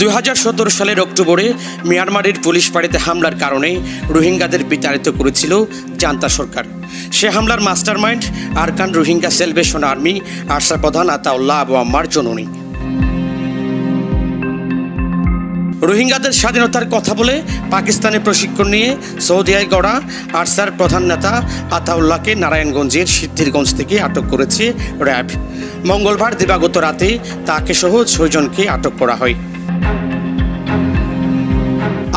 2017 সালের অক্টোবরে মিয়ানমারের পুলিশ বাড়িতে হামলার কারণে রোহিঙ্গাদের বিতাড়িত করেছিল জান্তা সরকার। সে হামলার mastermind Arakan Rohingya Salvation Army আরসার প্রধান আতাউল্লাহ আবু আম্মার জননী। রোহিঙ্গাদের স্বাধীনতার কথা বলে পাকিস্তানে প্রশিক্ষণ নিয়ে সৌদিয়ায় গড়া আরসার প্রধান নেতা আতাউল্লাহকে নারায়ণগঞ্জের সিদ্ধিরগঞ্জ থেকে আটক করেছে র্যাব। মঙ্গলবার দিবাগত রাতে তাকে সহ 6 জনকে আটক করা হয়।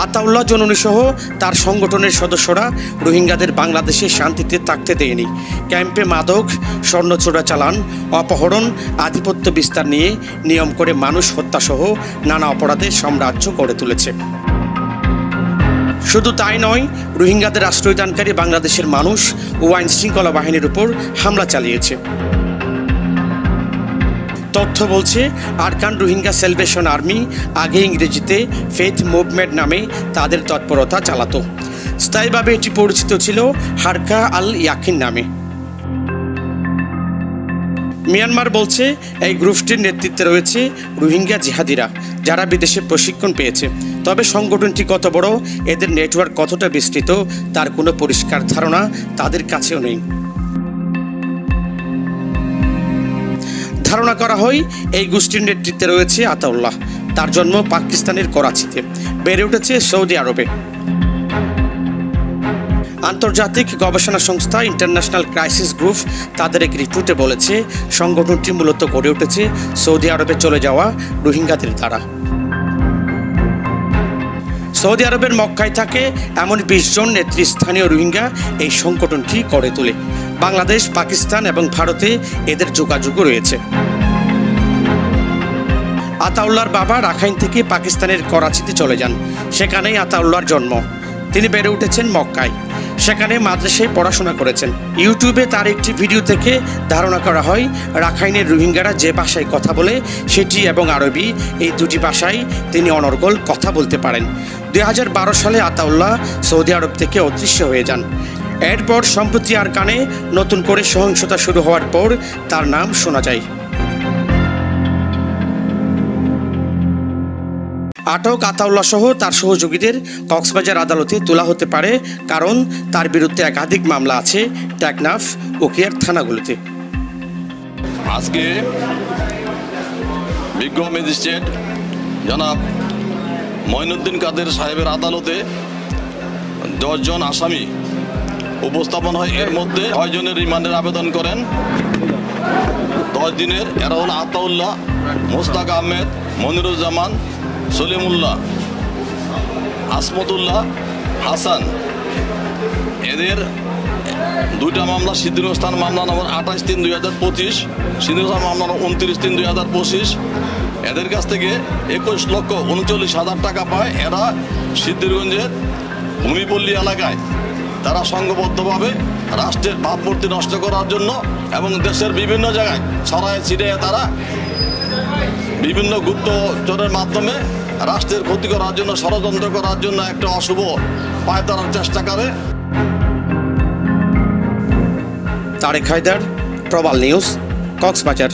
আতাউল্লাহ জননী সহ তার সংগঠনের সদস্যরা রোহিঙ্গাদের বাংলাদেশে শান্তিতে থাকতে দেয়নি। ক্যাম্পে মাদক, স্বর্ণ চোরাচালান, অপহরণ, আধিপত্য বিস্তার নিয়ে নিয়ম করে মানুষ হত্যাসহ নানা অপরাধের সাম্রাজ্য গড়ে তুলেছে। শুধু তাই নয়, রোহিঙ্গাদের আশ্রয়দানকারী বাংলাদেশের মানুষ ও আইন শৃঙ্খলা বাহিনীর উপর হামলা চালিয়েছে। তথ্য বলছে, আরকান রোহিঙ্গা সেলভেশন আর্মি আগে ইংরেজিতে ফেথ মুভমেন্ট নামে তাদের তৎপরতা চালাতো। স্থায়ীভাবে এটি পরিচিত ছিল হারকা আল ইয়াকিন নামে। মিয়ানমার বলছে এই গ্রুপটির নেতৃত্বে রয়েছে রোহিঙ্গা জিহাদিরা, যারা বিদেশে প্রশিক্ষণ পেয়েছে। তবে সংগঠনটি কত বড়, এদের নেটওয়ার্ক কতটা বিস্তৃত, তার কোনো পরিষ্কার ধারণা তাদের কাছেও নেই। ধারণা করা হয় এই গোষ্ঠীর নেতৃত্বে রয়েছে আতাউল্লাহ। তার জন্ম পাকিস্তানের করাচিতে, বেড়ে উঠেছে সৌদি আরবে। আন্তর্জাতিক গবেষণা সংস্থা ইন্টারন্যাশনাল ক্রাইসিস গ্রুপ তাদের এক রিপোর্টে বলেছে, সংগঠনটি মূলত গড়ে উঠেছে সৌদি আরবে চলে যাওয়া রোহিঙ্গাদের দ্বারা। সৌদি আরবের মক্কায় থাকে এমন 20 জন নেতৃস্থানীয় রোহিঙ্গা এই সংগঠনটি গড়ে তোলে। বাংলাদেশ, পাকিস্তান এবং ভারতে এদের যোগাযোগও রয়েছে। আতাউল্লাহর বাবা রাখাইন থেকে পাকিস্তানের করাচিতে চলে যান। সেখানেই আতাউল্লাহর জন্ম। তিনি বেড়ে উঠেছেন মক্কায়, সেখানে মাদ্রাসায় পড়াশোনা করেছেন। ইউটিউবে তার একটি ভিডিও থেকে ধারণা করা হয় রাখাইনের রোহিঙ্গারা যে ভাষায় কথা বলে সেটি এবং আরবি, এই দুটি ভাষায় তিনি অনর্গল কথা বলতে পারেন। 2012 সালে আতাউল্লাহ সৌদি আরব থেকে অদৃশ্য হয়ে যান। এরপর সম্প্রতি আরকানে নতুন করে সহিংসতা শুরু হওয়ার পর তার নাম শোনা যায়। আটক আতাউল্লাহ সহ তার সহযোগীদের কক্সবাজার আদালতে তোলা হতে পারে, কারণ তার বিরুদ্ধে একাধিক মামলা আছে টেকনাফ ও কেয়ার থানাগুলোতে। আজকে বিজ্ঞ ম্যাজিস্ট্রেট জনাব মঈনুদ্দিন কাদের সাহেবের আদালতে 10 জন আসামি উপস্থাপন হয়। এর মধ্যে 6 জনের রিমান্ডের আবেদন করেন 10 দিনের। এরা হল আতাউল্লাহ, মোস্তাক আহমেদ, মনিরুজ্জামান, সলিমুল্লাহ, আসমতুল্লাহ, হাসান। এদের 2টা মামলা, সিদ্ধিরস্থান মামলা নম্বর 28/3/2025, সিদ্ধিরস্থান মামলা নম্বর 29/3/2025। এদের কাছ থেকে 21,39,000 টাকা পায়। এরা সিদ্ধিরগঞ্জের ভূমিপল্লী এলাকায় তারা সংঘবদ্ধভাবে রাষ্ট্রের ভাবমূর্তি নষ্ট করার জন্য এবং দেশের বিভিন্ন জায়গায় ছড়ায় ছিটিয়ে তারা বিভিন্ন গুপ্তচরের মাধ্যমে রাষ্ট্রের ক্ষতি করার জন্য, ষড়যন্ত্র করার জন্য একটা অশুভ পায়তারার চেষ্টা করে। তারেক হায়দার, প্রবাল নিউজ, কক্সবাজার।